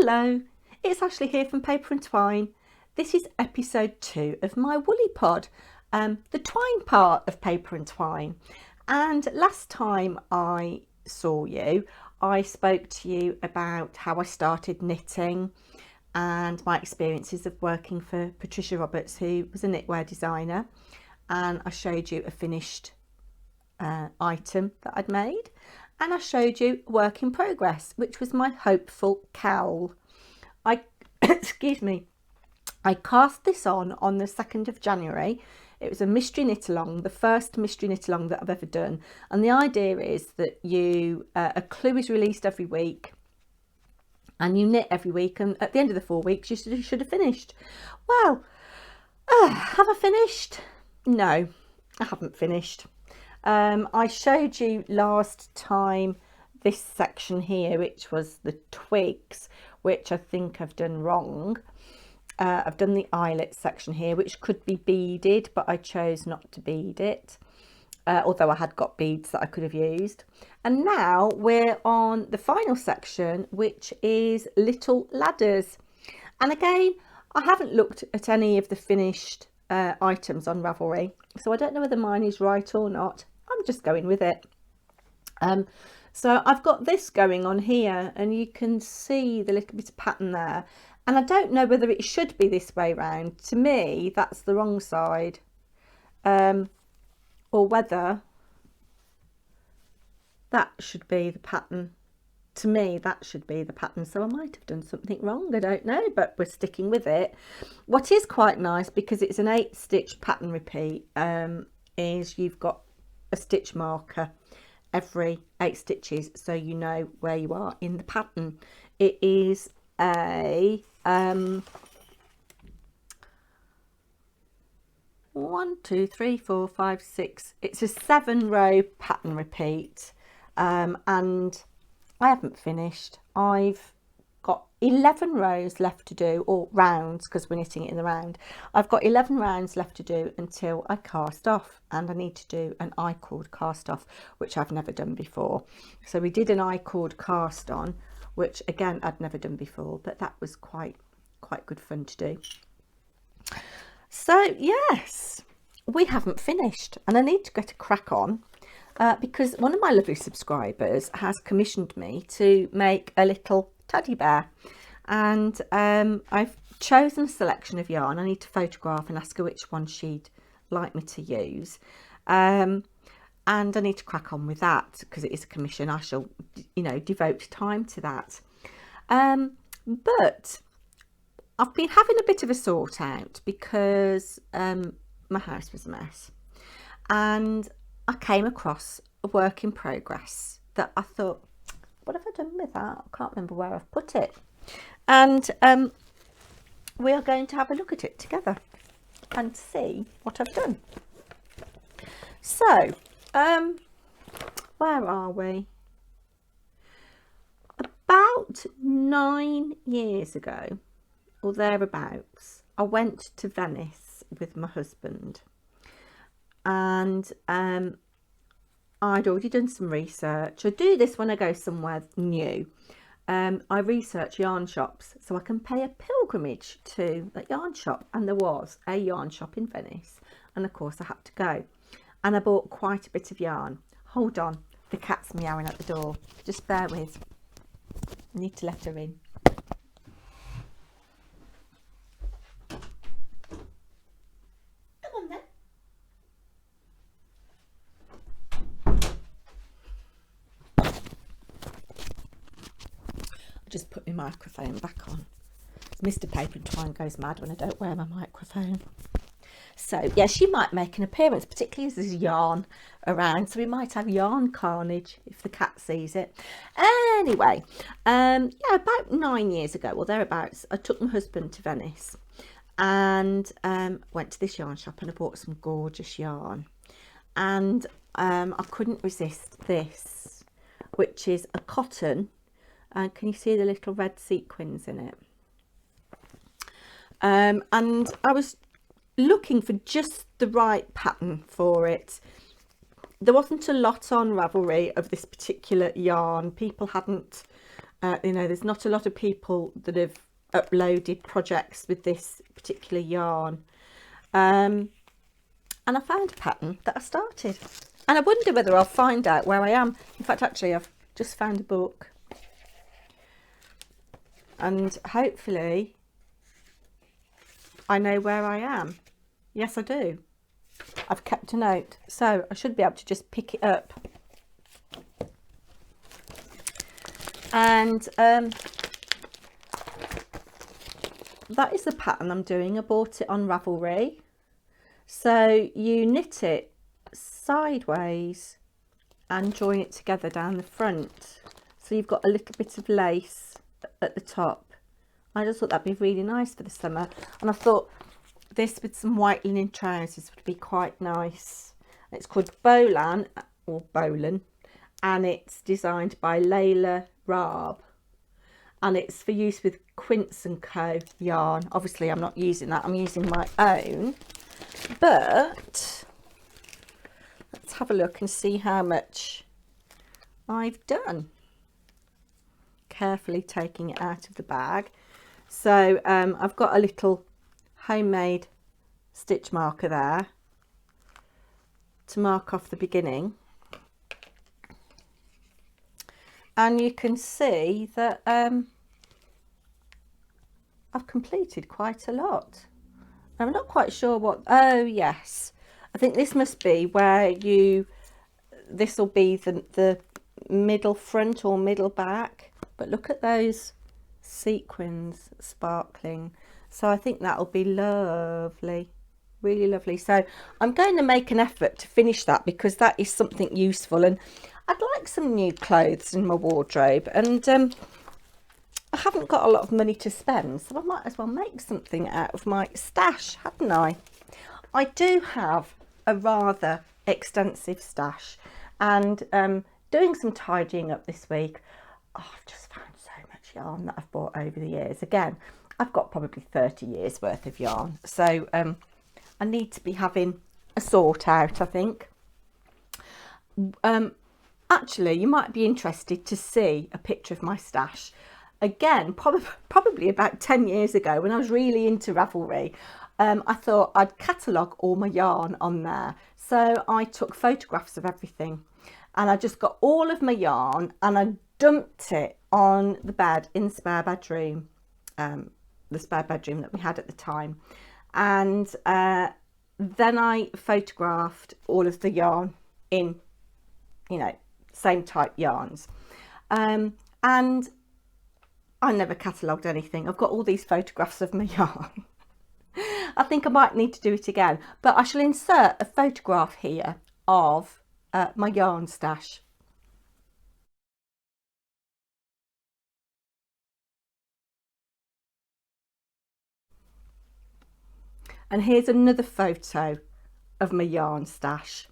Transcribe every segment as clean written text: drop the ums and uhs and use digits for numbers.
Hello, it's Ashley here from Paper&Twine. This is episode 2 of my Woollypod, the twine part of Paper&Twine. And last time I saw you, I spoke to you about how I started knitting and my experiences of working for Patricia Roberts, who was a knitwear designer. And I showed you a finished item that I'd made. And I showed you work in progress, which was my Hopeful Cowl. Excuse me, I cast this on the 2nd of January. It was a mystery knit along, the first mystery knit along that I've ever done. And the idea is that you a clue is released every week and you knit every week, and at the end of the 4 weeks you should have finished. Well, have I finished? No, I haven't finished. I showed you last time this section here, which was the twigs, which I think I've done wrong. I've done the eyelet section here, which could be beaded, but I chose not to bead it, although I had got beads that I could have used. And now we're on the final section, which is little ladders. And again, I haven't looked at any of the finished items on Ravelry, so I don't know whether mine is right or not. I'm just going with it. So I've got this going on here, and you can see the little bit of pattern there, and I don't know whether it should be this way round. To me, that's the wrong side, or whether that should be the pattern. To me, that should be the pattern, so I might have done something wrong, I don't know, but we're sticking with it. What is quite nice, because it's an 8-stitch pattern repeat, is you've got a stitch marker every 8 stitches, so you know where you are in the pattern. It is a 1, 2, 3, 4, 5, 6. It's a 7-row pattern repeat, and I haven't finished. I've got 11 rows left to do, or rounds, because we're knitting it in the round. I've got 11 rounds left to do until I cast off, and I need to do an I-cord cast off, which I've never done before. So we did an I-cord cast on, which again I'd never done before, but that was quite good fun to do. So yes, we haven't finished, and I need to get a crack on. Because one of my lovely subscribers has commissioned me to make a little teddy bear, and I've chosen a selection of yarn. I need to photograph and ask her which one she'd like me to use, and I need to crack on with that because it is a commission. I shall, devote time to that. But I've been having a bit of a sort out because my house was a mess, and I came across a work in progress that I thought, what have I done with that? I can't remember where I've put it. And we are going to have a look at it together and see what I've done. So, where are we? About 9 years ago, or thereabouts, I went to Venice with my husband. And I'd already done some research. I do this when I go somewhere new. I research yarn shops so I can pay a pilgrimage to a yarn shop, and there was a yarn shop in Venice, and of course I had to go, and I bought quite a bit of yarn. Hold on, the cat's meowing at the door, just bear with, I need to let her in. Just put my microphone back on. Mr. Paper&Twine goes mad when I don't wear my microphone. So yeah, she might make an appearance, particularly as there's yarn around, so we might have yarn carnage if the cat sees it. Anyway, yeah, about 9 years ago or thereabouts, I took my husband to Venice and went to this yarn shop, and I bought some gorgeous yarn, and I couldn't resist this, which is a cotton. Can you see the little red sequins in it? And I was looking for just the right pattern for it. There wasn't a lot on Ravelry of this particular yarn. People hadn't You know, there's not a lot of people that have uploaded projects with this particular yarn. And I found a pattern that I started. And I wonder whether I'll find out where I am. In fact, actually, I've just found a book. And hopefully, I know where I am. Yes, I do. I've kept a note. So I should be able to just pick it up. And that is the pattern I'm doing. I bought it on Ravelry. So you knit it sideways and join it together down the front. So you've got a little bit of lace at the top. I just thought that'd be really nice for the summer. And I thought this with some white linen trousers would be quite nice. It's called Bolan, or Bolan, and it's designed by Layla Raab. And it's for use with Quince & Co yarn. Obviously, I'm not using that. I'm using my own. But let's have a look and see how much I've done. Carefully taking it out of the bag. So I've got a little homemade stitch marker there to mark off the beginning. And you can see that I've completed quite a lot. I'm not quite sure what, oh yes, I think this must be where this will be the middle front or middle back. But look at those sequins sparkling. So I think that'll be lovely, really lovely. So I'm going to make an effort to finish that because that is something useful. And I'd like some new clothes in my wardrobe, and I haven't got a lot of money to spend, so I might as well make something out of my stash, hadn't I? I do have a rather extensive stash, and doing some tidying up this week, I've just found so much yarn that I've bought over the years. Again, I've got probably 30 years worth of yarn, so I need to be having a sort out, I think. Actually, you might be interested to see a picture of my stash. Again, probably about 10 years ago when I was really into Ravelry, I thought I'd catalogue all my yarn on there. So I took photographs of everything and I just got all of my yarn and I dumped it on the bed in the spare bedroom, that we had at the time. And then I photographed all of the yarn in, you know, same type yarns. And I never catalogued anything. I've got all these photographs of my yarn. I think I might need to do it again, but I shall insert a photograph here of my yarn stash. And here's another photo of my yarn stash.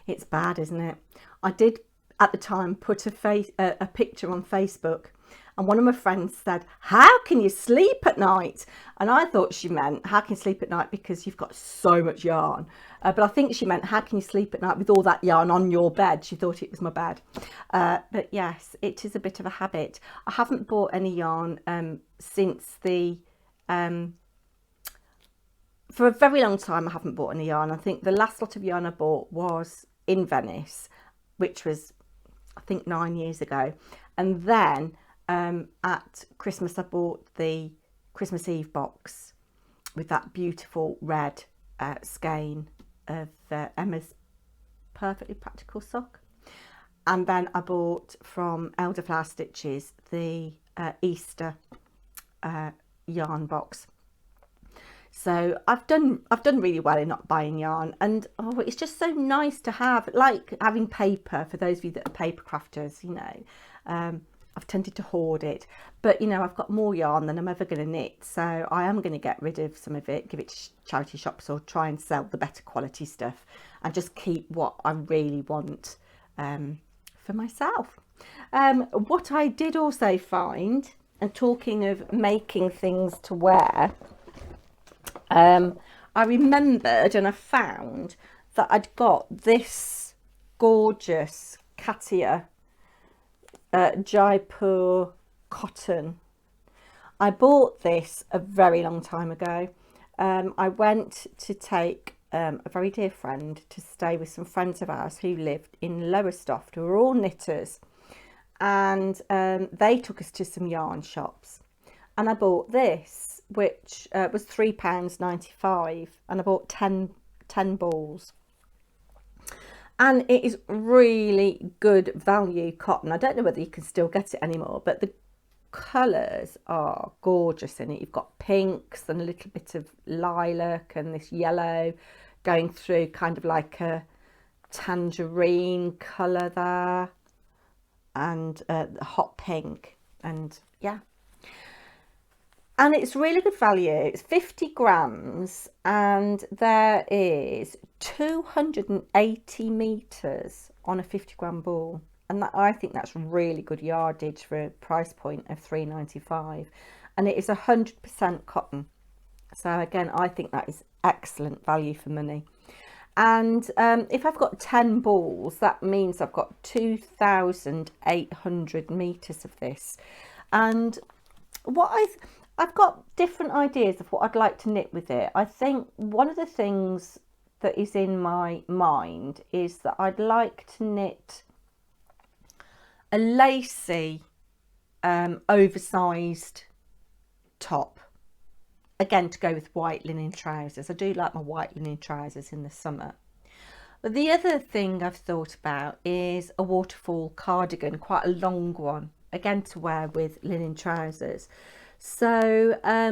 It's bad, isn't it? I did at the time put a picture on Facebook, and one of my friends said, "How can you sleep at night?" And I thought she meant, how can you sleep at night because you've got so much yarn. But I think she meant, how can you sleep at night with all that yarn on your bed? She thought it was my bed. But yes, it is a bit of a habit. I haven't bought any yarn since for a very long time. I haven't bought any yarn. I think the last lot of yarn I bought was in Venice, which was I think 9 years ago. And then at Christmas I bought the Christmas Eve box with that beautiful red skein of Emma's Perfectly Practical sock. And then I bought from Elderflower Stitches the Easter yarn box. So I've done really well in not buying yarn, and it's just so nice to have, like having paper. For those of you that are paper crafters, you know, I've tended to hoard it, but you know, I've got more yarn than I'm ever going to knit, so I am going to get rid of some of it, give it to charity shops, or try and sell the better quality stuff and just keep what I really want for myself. What I did also find, and talking of making things to wear, I remembered and I found that I'd got this gorgeous Katia Jaipur cotton. I bought this a very long time ago. I went to take a very dear friend to stay with some friends of ours who lived in Lowestoft, who were all knitters, and they took us to some yarn shops, and I bought this, which was £3.95, and I bought 10 balls. And it is really good value cotton. I don't know whether you can still get it anymore, but the colours are gorgeous in it. You've got pinks and a little bit of lilac and this yellow going through, kind of like a tangerine colour there, and hot pink, and yeah. And it's really good value. It's 50 grams and there is 280 metres on a 50 gram ball. And that, I think that's really good yardage for a price point of £3.95. And it is 100% cotton. So again, I think that is excellent value for money. And if I've got 10 balls, that means I've got 2,800 metres of this. And what I've got different ideas of what I'd like to knit with it. I think one of the things that is in my mind is that I'd like to knit a lacy, oversized top. Again, to go with white linen trousers. I do like my white linen trousers in the summer. But the other thing I've thought about is a waterfall cardigan, quite a long one, again to wear with linen trousers. So I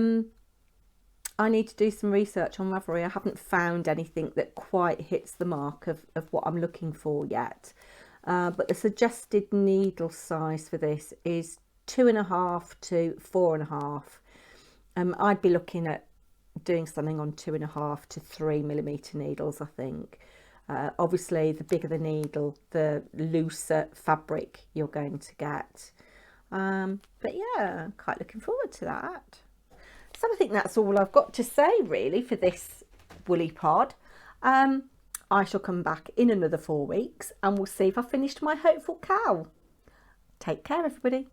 need to do some research on Ravelry. I haven't found anything that quite hits the mark of what I'm looking for yet. But the suggested needle size for this is 2.5 to 4.5. I'd be looking at doing something on 2.5 to 3mm needles, I think. Obviously, the bigger the needle, the looser fabric you're going to get. But yeah, I'm quite looking forward to that. So I think that's all I've got to say really for this Woollypod. I shall come back in another 4 weeks and we'll see if I've finished my Hopeful Cowl. Take care, everybody.